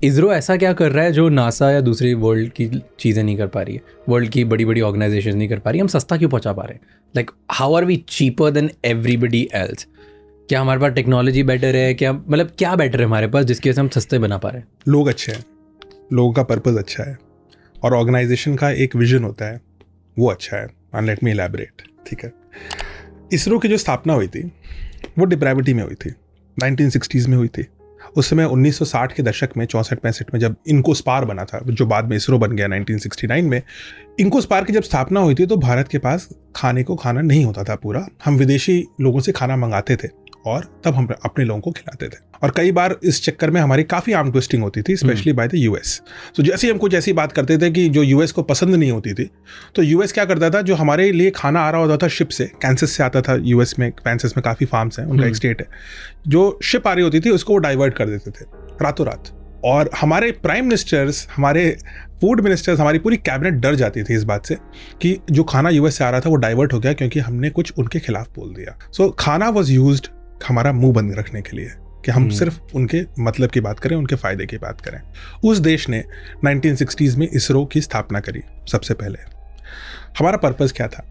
इसरो ऐसा क्या कर रहा है जो नासा या दूसरी वर्ल्ड की चीज़ें नहीं कर पा रही है, वर्ल्ड की बड़ी बड़ी ऑर्गेनाइजेशन नहीं कर पा रही, हम सस्ता क्यों पहुंचा पा रहे हैं? Like how are we cheaper than everybody else? क्या हमारे पास टेक्नोलॉजी बेटर है? क्या मतलब क्या बेटर है हमारे पास जिसकी वजह से हम सस्ते बना पा रहे हैं? लोग अच्छे हैं, लोगों का पर्पस अच्छा है, और ऑर्गेनाइजेशन का एक विजन होता है, वो अच्छा है। एंड लेट मी इलैबोरेट, ठीक है। इसरो की जो स्थापना हुई थी वो डिप्राविटी में हुई थी, 1960s में हुई थी। उस समय 1960 के दशक में 64-65 में जब इनकोस्पार बना था, जो बाद में इसरो बन गया 1969 में, इनकोस्पार की जब स्थापना हुई थी तो भारत के पास खाने को खाना नहीं होता था पूरा। हम विदेशी लोगों से खाना मंगाते थे और तब हम अपने लोगों को खिलाते थे, और कई बार इस चक्कर में हमारी काफ़ी आर्म ट्विस्टिंग होती थी, स्पेशली बाय द यूएस। तो जैसे ही हम कुछ ऐसी बात करते थे कि जो यूएस को पसंद नहीं होती थी, तो यूएस क्या करता था, जो हमारे लिए खाना आ रहा होता था शिप से, कैंसस से आता था यूएस में, कैंसस में काफ़ी फार्म्स हैं, उनका एक स्टेट है, जो शिप आ रही होती थी उसको वो डाइवर्ट कर देते थे रातों रात। और हमारे प्राइम मिनिस्टर्स, हमारे फूड मिनिस्टर्स, हमारी पूरी कैबिनेट डर जाती थी इस बात से कि जो खाना यूएस से आ रहा था वो डाइवर्ट हो गया क्योंकि हमने कुछ उनके खिलाफ बोल दिया। सो खाना वॉज यूज्ड हमारा मुंह बंद रखने के लिए, कि हम सिर्फ उनके मतलब की बात करें, उनके फायदे की बात करें। उस देश ने 1960s में इसरो की स्थापना करी। सबसे पहले हमारा पर्पस क्या था?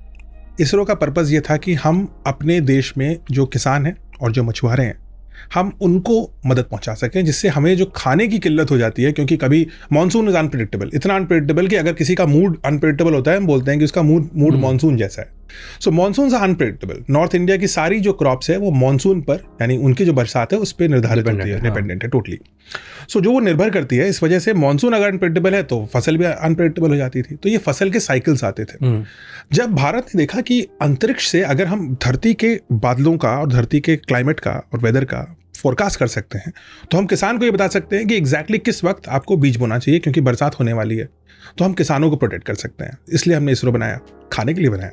इसरो का पर्पस ये था कि हम अपने देश में जो किसान हैं और जो मछुआरे हैं, हम उनको मदद पहुंचा सकें, जिससे हमें जो खाने की किल्लत हो जाती है, क्योंकि कभी मॉनसून इज अनप्रेडिक्टेबल, इतना अनप्रेडिक्टेबल कि अगर किसी का मूड अनप्रेडिक्टेबल होता है, हम बोलते हैं कि उसका मूड मॉनसून जैसा है। सो मॉनसून अनप्रेडिक्टेबल। नॉर्थ इंडिया की सारी जो क्रॉप्स है वो मॉनसून पर, यानी उनकी जो बरसात है उस पर निर्धारित होती है, डिपेंडेंट है टोटली। सो जो वो निर्भर करती है, इस वजह से मॉनसून अगर अनप्रेडिक्टेबल है तो फसल भी अनप्रेडिक्टेबल हो जाती थी। तो ये फसल के साइकिल्स आते थे। जब भारत ने देखा कि अंतरिक्ष से अगर हम धरती के बादलों का और धरती के क्लाइमेट का और वेदर का फोरकास्ट कर सकते हैं, तो हम किसान को ये बता सकते हैं कि एग्जैक्टली किस वक्त आपको बीज बोना चाहिए, क्योंकि बरसात होने वाली है, तो हम किसानों को प्रोटेक्ट कर सकते हैं। इसलिए हमने इसरो बनाया, खाने के लिए बनाया।